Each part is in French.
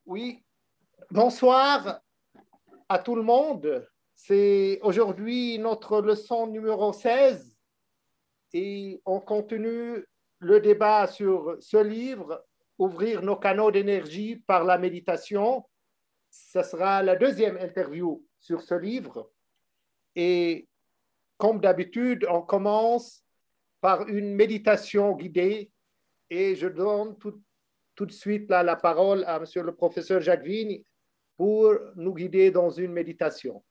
Oui, bonsoir à tout le monde. C'est aujourd'hui notre leçon numéro 16 et on continue le débat sur ce livre, Ouvrir nos canaux d'énergie par la méditation. Ce sera la deuxième interview sur ce livre et comme d'habitude, on commence par une méditation guidée et je donne tout de suite la parole à monsieur le professeur Jacques Vigne pour nous guider dans une méditation.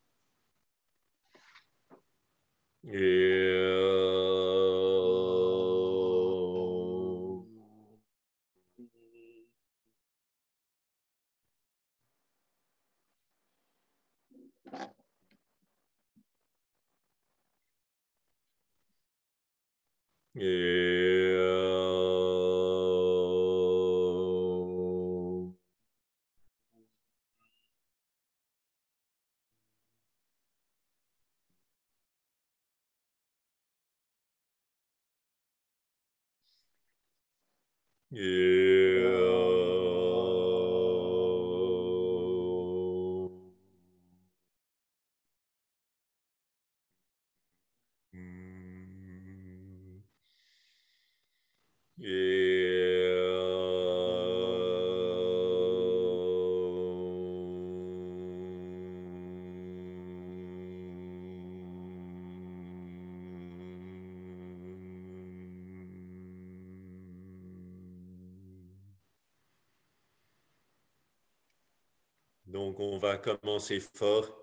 Donc, on va commencer fort,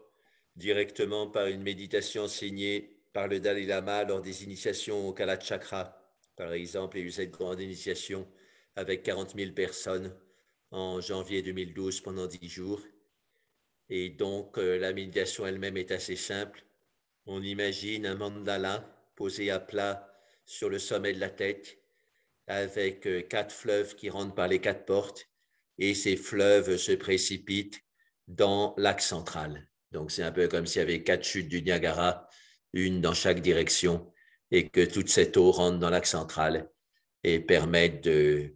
directement par une méditation enseignée par le Dalai Lama lors des initiations au Kala Chakra. Par exemple, il y a eu cette grande initiation avec 40 000 personnes en janvier 2012 pendant 10 jours. Et donc, la méditation elle-même est assez simple. On imagine un mandala posé à plat sur le sommet de la tête avec 4 fleuves qui rentrent par les 4 portes et ces fleuves se précipitent dans l'axe central. Donc, c'est un peu comme s'il y avait 4 chutes du Niagara, une dans chaque direction, et que toute cette eau rentre dans l'axe central et permette de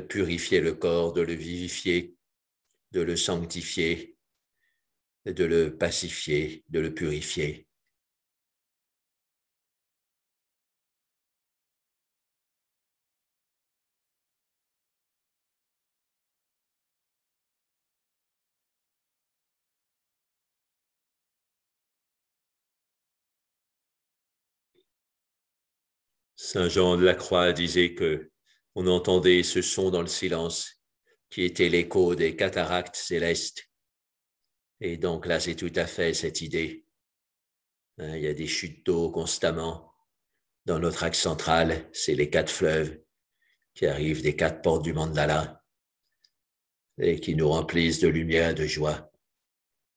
purifier le corps, de le vivifier, de le sanctifier, de le pacifier, de le purifier. Saint Jean de la Croix disait que on entendait ce son dans le silence qui était l'écho des cataractes célestes. Et donc là, c'est tout à fait cette idée. Il y a des chutes d'eau constamment. Dans notre axe central, c'est les 4 fleuves qui arrivent des 4 portes du mandala et qui nous remplissent de lumière et de joie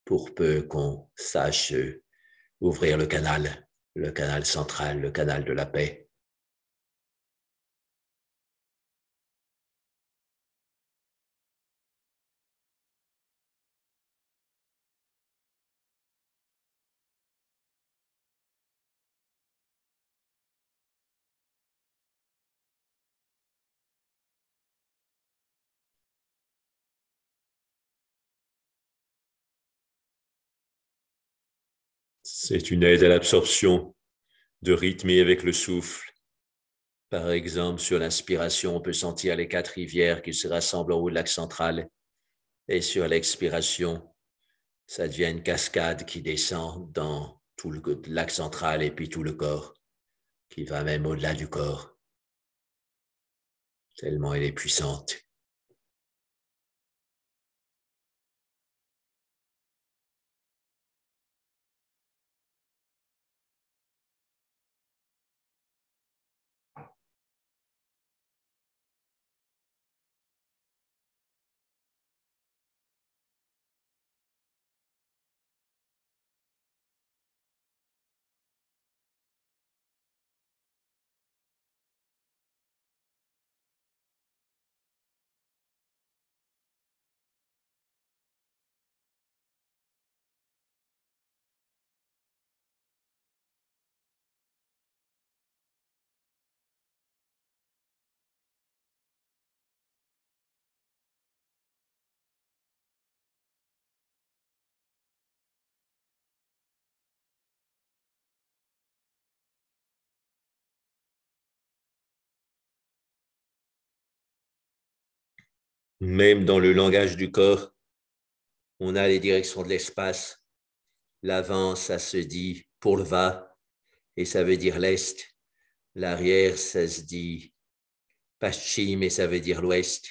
pour peu qu'on sache ouvrir le canal central, le canal de la paix. C'est une aide à l'absorption, de rythmer avec le souffle. Par exemple, sur l'inspiration, on peut sentir les 4 rivières qui se rassemblent au haut de l'axe central. Et sur l'expiration, ça devient une cascade qui descend dans tout le l'axe central et puis tout le corps, qui va même au-delà du corps, tellement elle est puissante. Même dans le langage du corps, on a les directions de l'espace. L'avant, ça se dit purva, et ça veut dire l'est. L'arrière, ça se dit paschim, et ça veut dire l'ouest.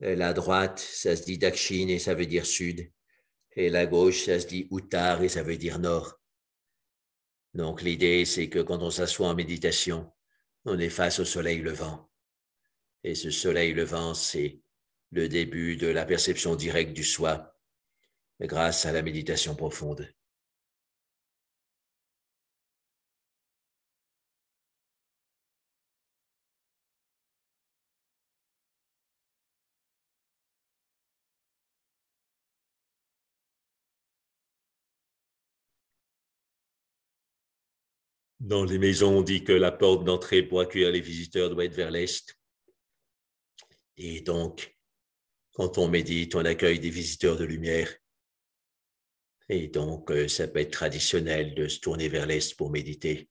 La droite, ça se dit dakshin, et ça veut dire sud. Et la gauche, ça se dit uttar, et ça veut dire nord. Donc l'idée, c'est que quand on s'assoit en méditation, on est face au soleil levant. Et ce soleil levant, c'est le début de la perception directe du soi grâce à la méditation profonde. Dans les maisons, on dit que la porte d'entrée pour accueillir les visiteurs doit être vers l'est. Et donc, quand on médite, on accueille des visiteurs de lumière. Et donc, ça peut être traditionnel de se tourner vers l'est pour méditer,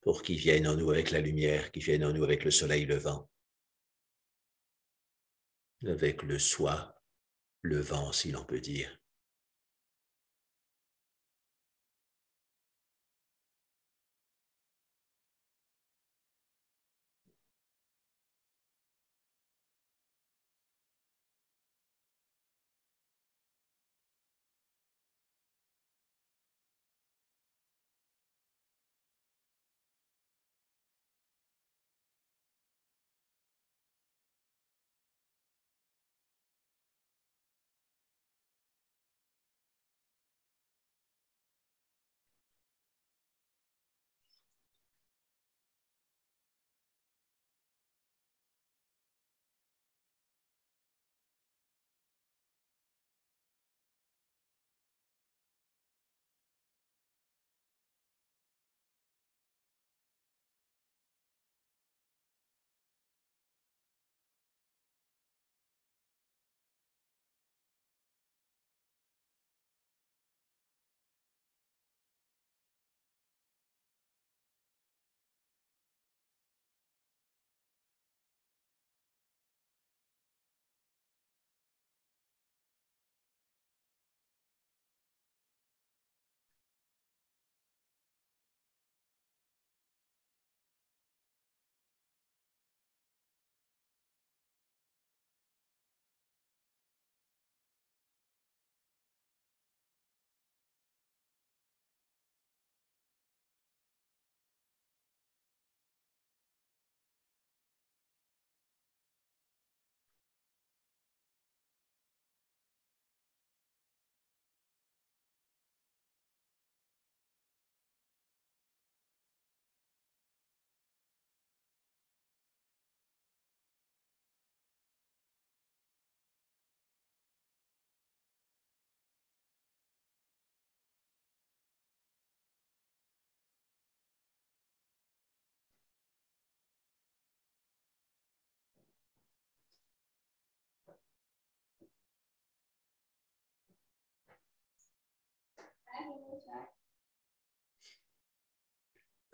pour qu'ils viennent en nous avec la lumière, qu'ils viennent en nous avec le soleil levant, avec le soi levant, si l'on peut dire.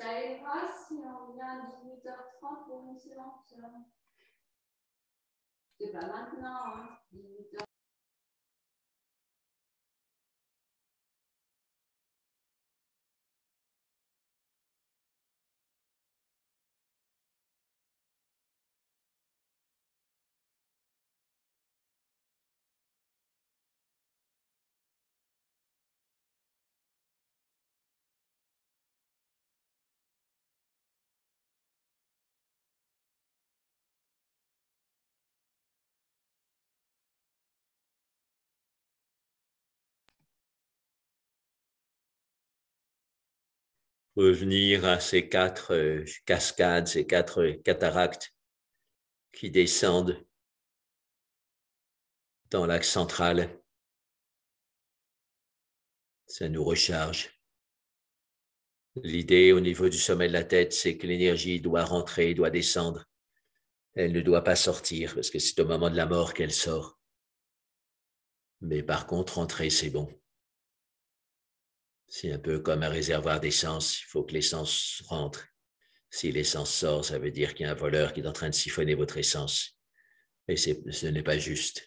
Ça ira si on vient à 18h30 pour une séance. C'est pas maintenant, hein, 18h. Revenir à ces quatre cascades, ces quatre cataractes qui descendent dans l'axe central. Ça nous recharge. L'idée au niveau du sommet de la tête, c'est que l'énergie doit rentrer, doit descendre. Elle ne doit pas sortir parce que c'est au moment de la mort qu'elle sort. Mais par contre, rentrer, c'est bon. C'est un peu comme un réservoir d'essence. Il faut que l'essence rentre. Si l'essence sort, ça veut dire qu'il y a un voleur qui est en train de siphonner votre essence. Et ce n'est pas juste.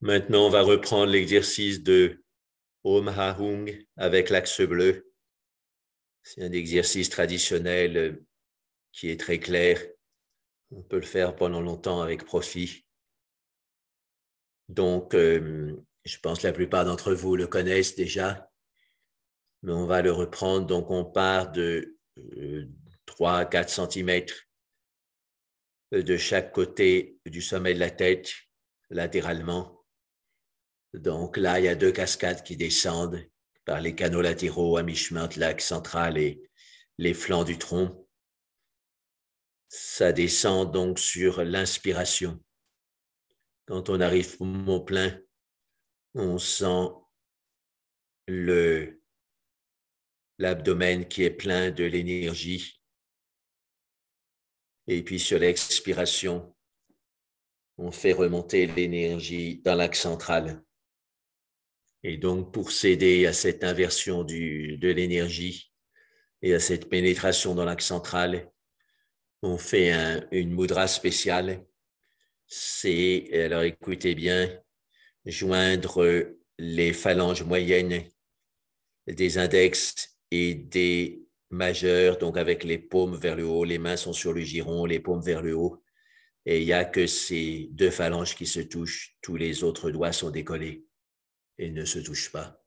Maintenant, on va reprendre l'exercice de Om Ha-Hung avec l'axe bleu. C'est un exercice traditionnel qui est très clair. On peut le faire pendant longtemps avec profit. Donc, je pense que la plupart d'entre vous le connaissent déjà, mais on va le reprendre. Donc, on part de 3 à 4 cm de chaque côté du sommet de la tête, latéralement. Donc là, il y a 2 cascades qui descendent par les canaux latéraux à mi-chemin entre l'axe central et les flancs du tronc. Ça descend donc sur l'inspiration. Quand on arrive poumon plein, on sent l'abdomen qui est plein de l'énergie. Et puis sur l'expiration, on fait remonter l'énergie dans l'axe central. Et donc, pour s'aider à cette inversion de l'énergie et à cette pénétration dans l'axe central, on fait une mudra spéciale. C'est, alors écoutez bien, joindre les phalanges moyennes des index et des majeurs, donc avec les paumes vers le haut, les mains sont sur le giron, les paumes vers le haut, et il n'y a que ces 2 phalanges qui se touchent, tous les autres doigts sont décollés et ne se touchent pas.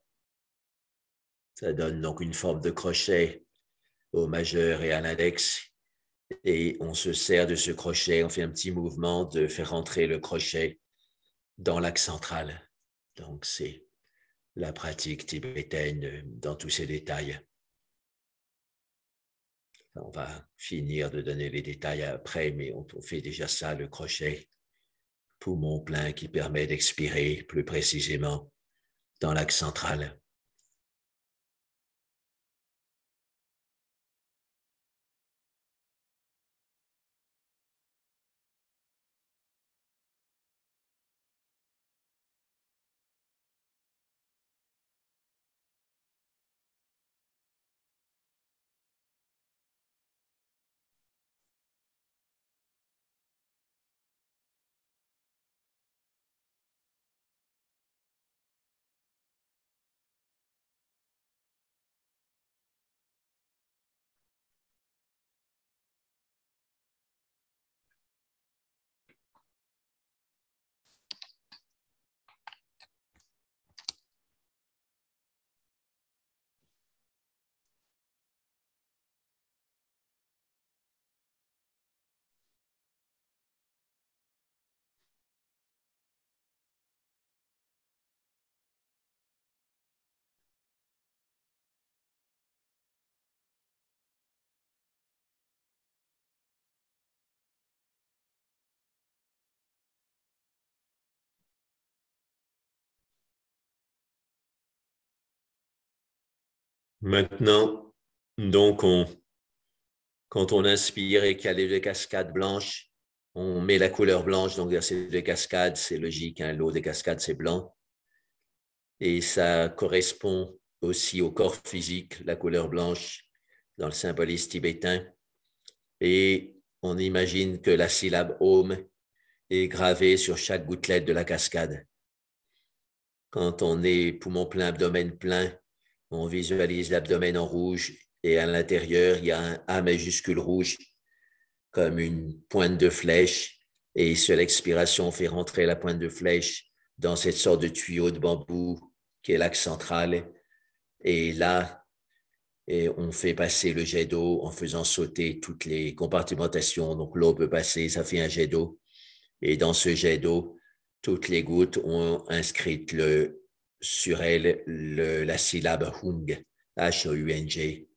Ça donne donc une forme de crochet au majeur et à l'index, et on se sert de ce crochet, on fait un petit mouvement de faire rentrer le crochet dans l'axe central. Donc, c'est la pratique tibétaine dans tous ses détails. On va finir de donner les détails après, mais on fait déjà ça, le crochet, poumon plein qui permet d'expirer plus précisément dans l'axe central. Maintenant, donc, quand on inspire et qu'il y a les 2 cascades blanches, on met la couleur blanche, donc dans ces 2 cascades, c'est logique, hein, l'eau des cascades, c'est blanc. Et ça correspond aussi au corps physique, la couleur blanche, dans le symbolisme tibétain. Et on imagine que la syllabe Om est gravée sur chaque gouttelette de la cascade. Quand on est poumon plein, abdomen plein, on visualise l'abdomen en rouge et à l'intérieur, il y a un A majuscule rouge comme une pointe de flèche. Et sur l'expiration, on fait rentrer la pointe de flèche dans cette sorte de tuyau de bambou qui est l'axe central. Et là, on fait passer le jet d'eau en faisant sauter toutes les compartimentations. Donc, l'eau peut passer, ça fait un jet d'eau. Et dans ce jet d'eau, toutes les gouttes ont inscrit sur elle la syllabe Hung, H-O-U-N-G.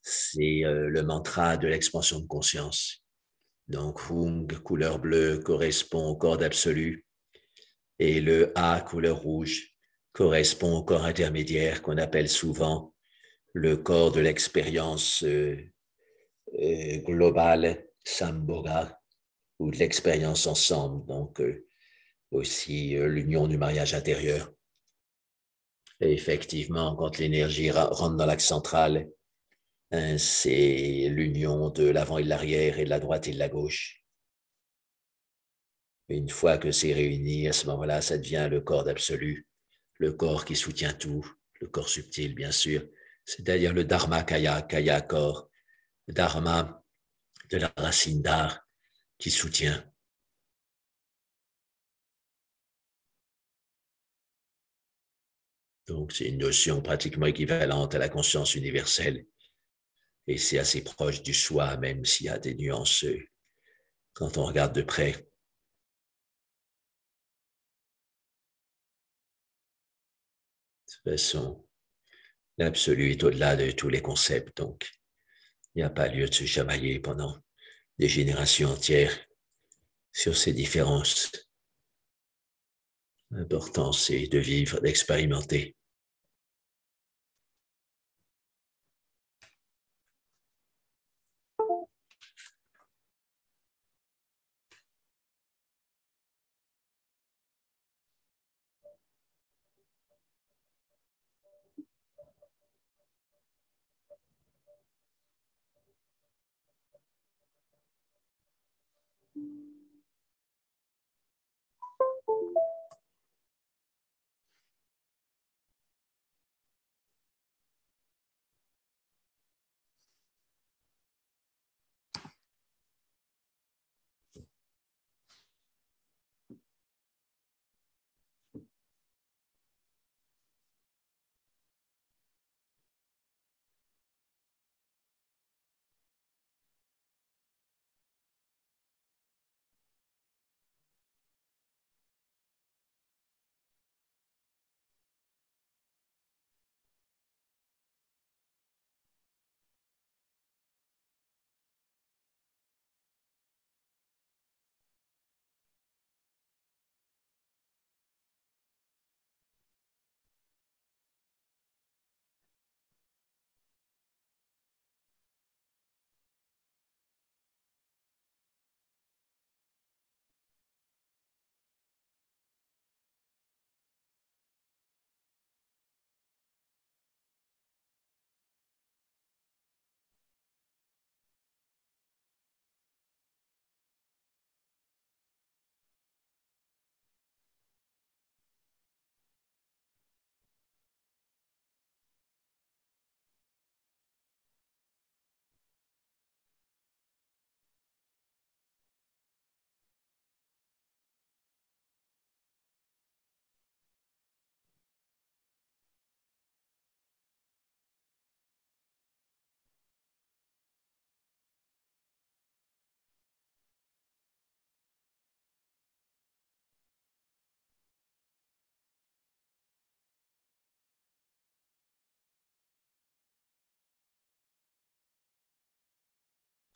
C'est le mantra de l'expansion de conscience. Donc, Hung, couleur bleue, correspond au corps absolu. Et le A, couleur rouge, correspond au corps intermédiaire qu'on appelle souvent le corps de l'expérience globale, Sambhoga, ou de l'expérience ensemble. Donc, aussi l'union du mariage intérieur. Et effectivement, quand l'énergie rentre dans l'axe central, hein, c'est l'union de l'avant et de l'arrière et de la droite et de la gauche. Et une fois que c'est réuni, à ce moment-là, ça devient le corps absolu, le corps qui soutient tout, le corps subtil, bien sûr. C'est-à-dire le Dharma Kaya, Kaya corps, Dharma de la racine d'art qui soutient. Donc, c'est une notion pratiquement équivalente à la conscience universelle. Et c'est assez proche du soi, même s'il y a des nuances quand on regarde de près. De toute façon, l'absolu est au-delà de tous les concepts, donc il n'y a pas lieu de se chamailler pendant des générations entières sur ces différences. L'important, c'est de vivre, d'expérimenter.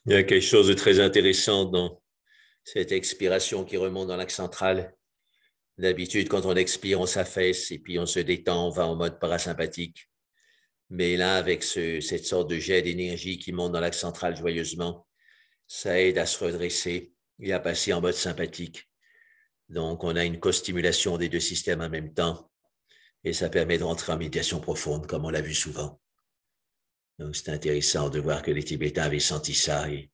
Il y a quelque chose de très intéressant dans cette expiration qui remonte dans l'axe central. D'habitude, quand on expire, on s'affaisse et puis on se détend, on va en mode parasympathique. Mais là, avec cette sorte de jet d'énergie qui monte dans l'axe central joyeusement, ça aide à se redresser et à passer en mode sympathique. Donc, on a une co-stimulation des deux systèmes en même temps et ça permet de rentrer en méditation profonde, comme on l'a vu souvent. Donc, c'est intéressant de voir que les Tibétains avaient senti ça et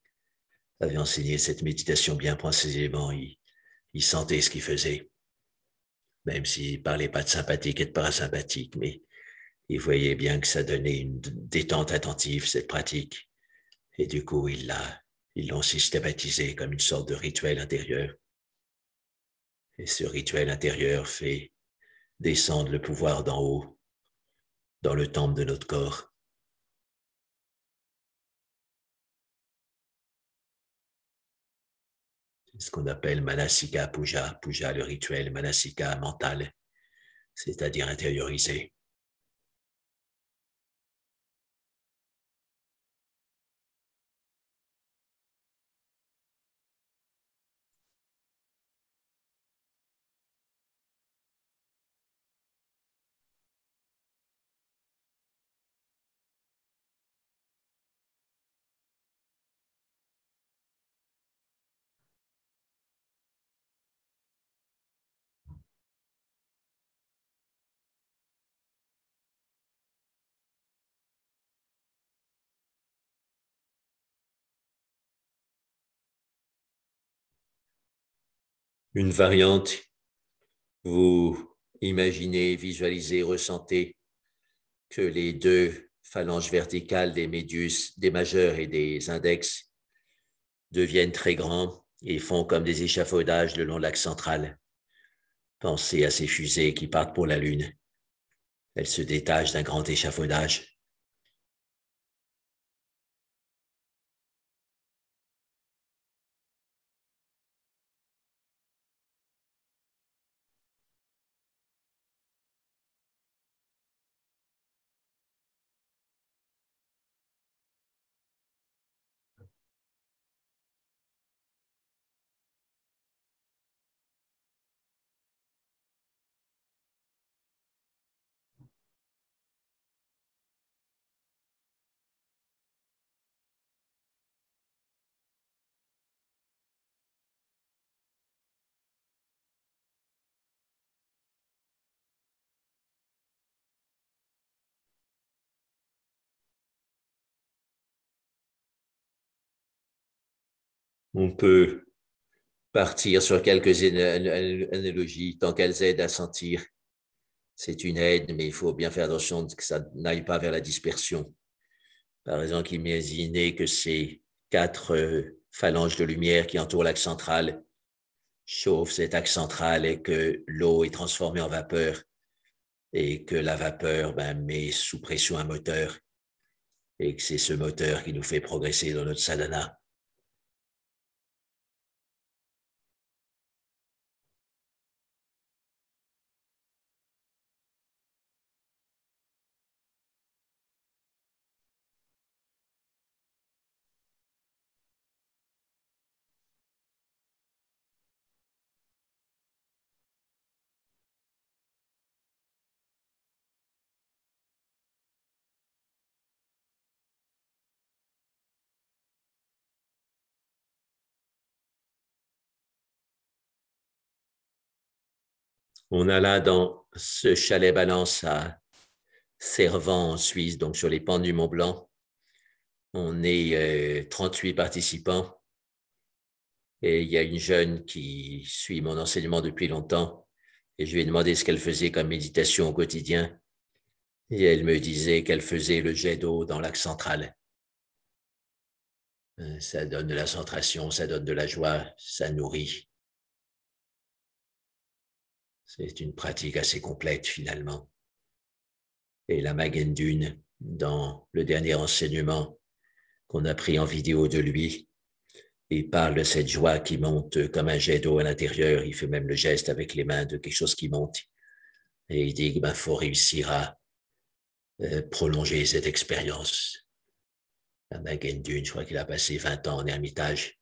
avaient enseigné cette méditation bien précisément. Ils sentaient ce qu'ils faisaient, même s'ils ne parlaient pas de sympathique et de parasympathique, mais ils voyaient bien que ça donnait une détente attentive, cette pratique. Et du coup, ils l'ont systématisé comme une sorte de rituel intérieur. Et ce rituel intérieur fait descendre le pouvoir d'en haut, dans le temple de notre corps. C'est ce qu'on appelle Manasika Puja, Puja le rituel, Manasika mental, c'est-à-dire intériorisé. Une variante, vous imaginez, visualisez, ressentez que les deux phalanges verticales des médius, des majeurs et des index deviennent très grands et font comme des échafaudages le long de l'axe central. Pensez à ces fusées qui partent pour la Lune. Elles se détachent d'un grand échafaudage. On peut partir sur quelques analogies tant qu'elles aident à sentir. C'est une aide, mais il faut bien faire attention que ça n'aille pas vers la dispersion. Par exemple, imaginez que ces quatre phalanges de lumière qui entourent l'axe central chauffent cet axe central et que l'eau est transformée en vapeur et que la vapeur met sous pression un moteur et que c'est ce moteur qui nous fait progresser dans notre sadhana. On a là dans ce chalet balance à Servan en Suisse, donc sur les pentes du Mont Blanc. On est 38 participants et il y a une jeune qui suit mon enseignement depuis longtemps et je lui ai demandé ce qu'elle faisait comme méditation au quotidien et elle me disait qu'elle faisait le jet d'eau dans l'axe central. Ça donne de la centration, ça donne de la joie, ça nourrit. C'est une pratique assez complète finalement. Et la Magendune, dans le dernier enseignement qu'on a pris en vidéo de lui, il parle de cette joie qui monte comme un jet d'eau à l'intérieur. Il fait même le geste avec les mains de quelque chose qui monte. Et il dit qu'il faut réussir à prolonger cette expérience. La Magendune, je crois qu'il a passé 20 ans en ermitage.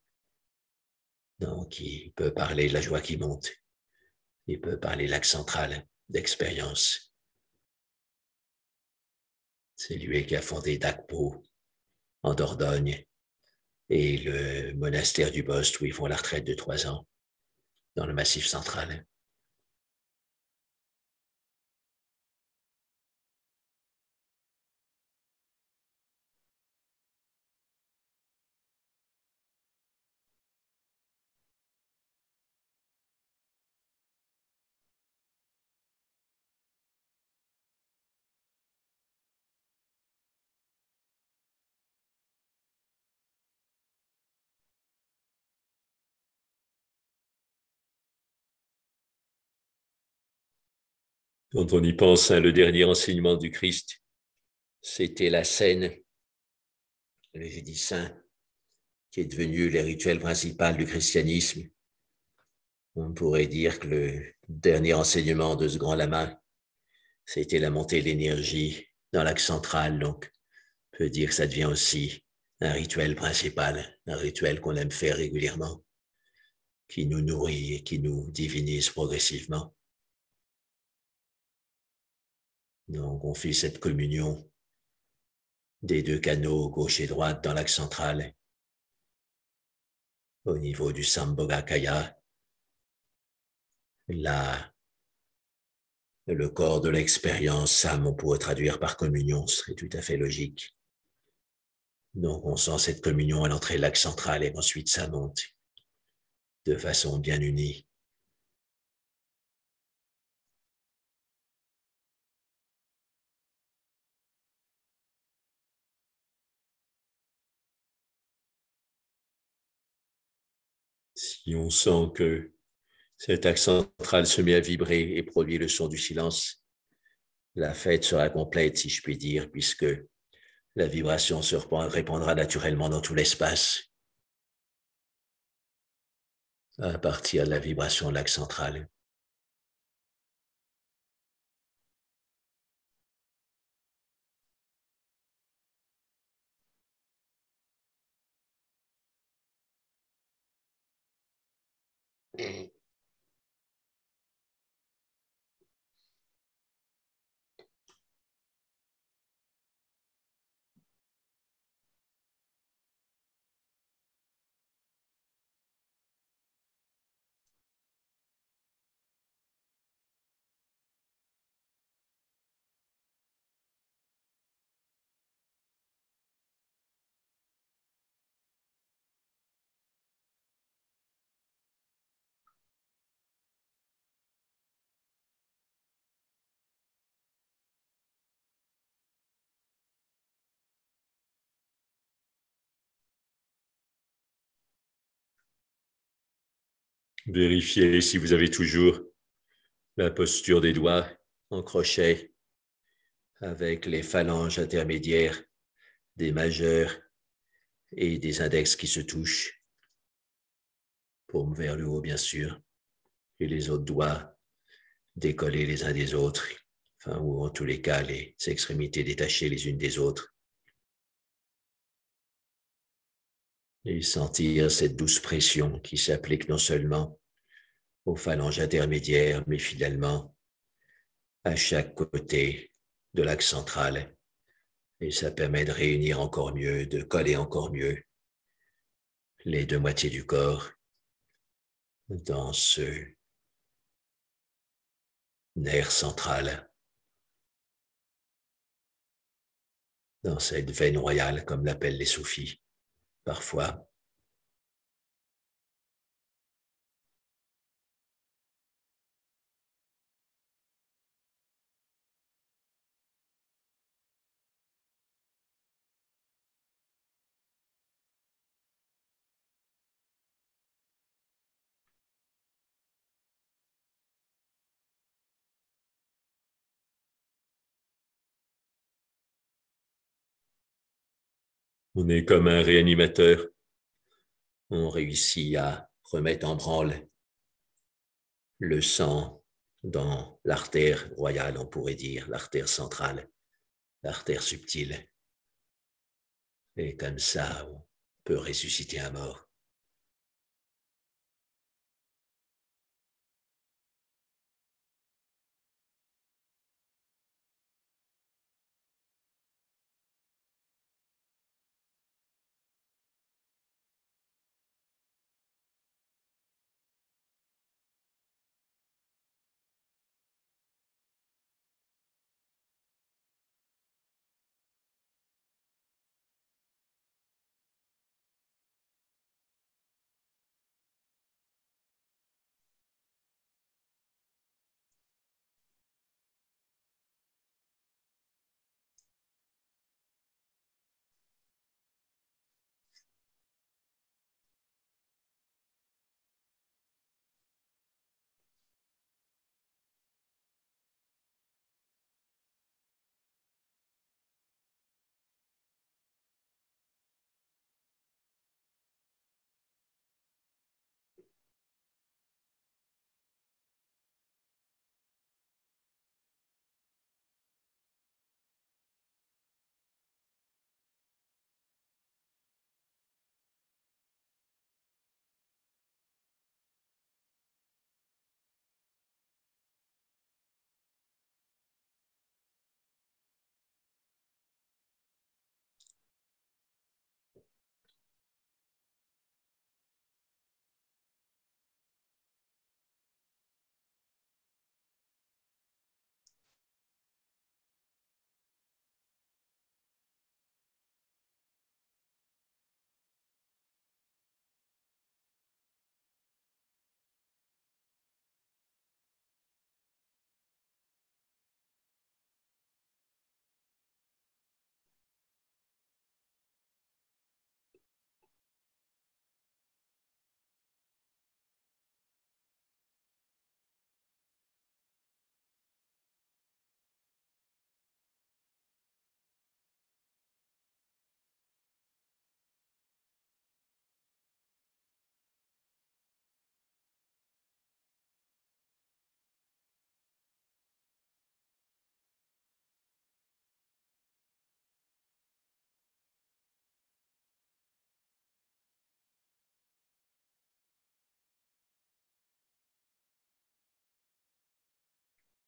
Donc, il peut parler de la joie qui monte. Il peut parler de l'axe central d'expérience. C'est lui qui a fondé Dakpo en Dordogne et le monastère du Bost où ils font la retraite de 3 ans dans le Massif central. Quand on y pense, le dernier enseignement du Christ, c'était la scène, j'ai dit saint, qui est devenu le rituel principal du christianisme. On pourrait dire que le dernier enseignement de ce grand lama c'était la montée de l'énergie dans l'axe central, donc on peut dire que ça devient aussi un rituel principal, un rituel qu'on aime faire régulièrement, qui nous nourrit et qui nous divinise progressivement. Donc, on fait cette communion des deux canaux gauche et droite dans l'axe central, au niveau du Sambhogakaya, le corps de l'expérience, Sam, on pourrait traduire par communion, ce serait tout à fait logique. Donc, on sent cette communion à l'entrée de l'axe central et ensuite ça monte de façon bien unie. Si on sent que cet axe central se met à vibrer et produit le son du silence, la fête sera complète, si je puis dire, puisque la vibration se répandra naturellement dans tout l'espace à partir de la vibration de l'axe central. Vérifiez si vous avez toujours la posture des doigts en crochet avec les phalanges intermédiaires des majeurs et des index qui se touchent, paume vers le haut bien sûr, et les autres doigts décollés les uns des autres, enfin, ou en tous les cas les extrémités détachées les unes des autres. Et sentir cette douce pression qui s'applique non seulement aux phalanges intermédiaires, mais finalement à chaque côté de l'axe central. Et ça permet de réunir encore mieux, de coller encore mieux les deux moitiés du corps dans ce nerf central, dans cette veine royale, comme l'appellent les soufis parfois. On est comme un réanimateur. On réussit à remettre en branle le sang dans l'artère royale, on pourrait dire, l'artère centrale, l'artère subtile. Et comme ça, on peut ressusciter un mort.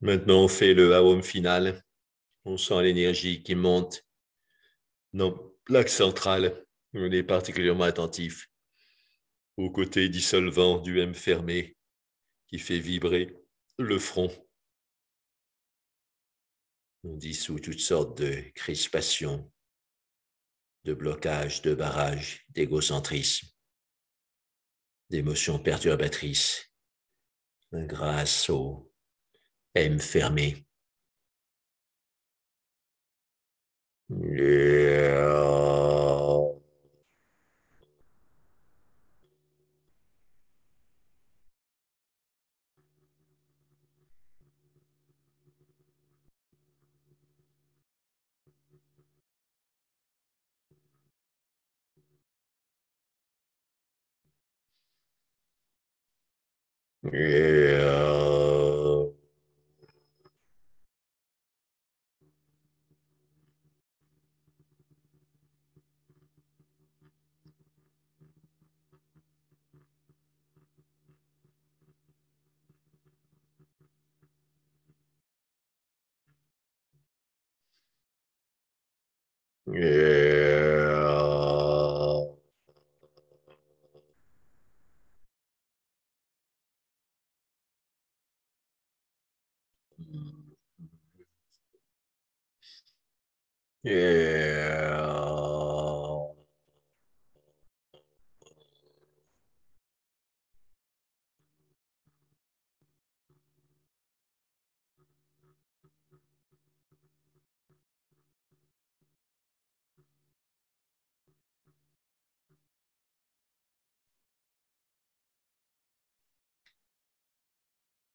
Maintenant, on fait le home final. On sent l'énergie qui monte dans l'axe central. On est particulièrement attentif au côté dissolvant du M fermé qui fait vibrer le front. On dissout toutes sortes de crispations, de blocages, de barrages, d'égocentrisme, d'émotions perturbatrices grâce au M fermé.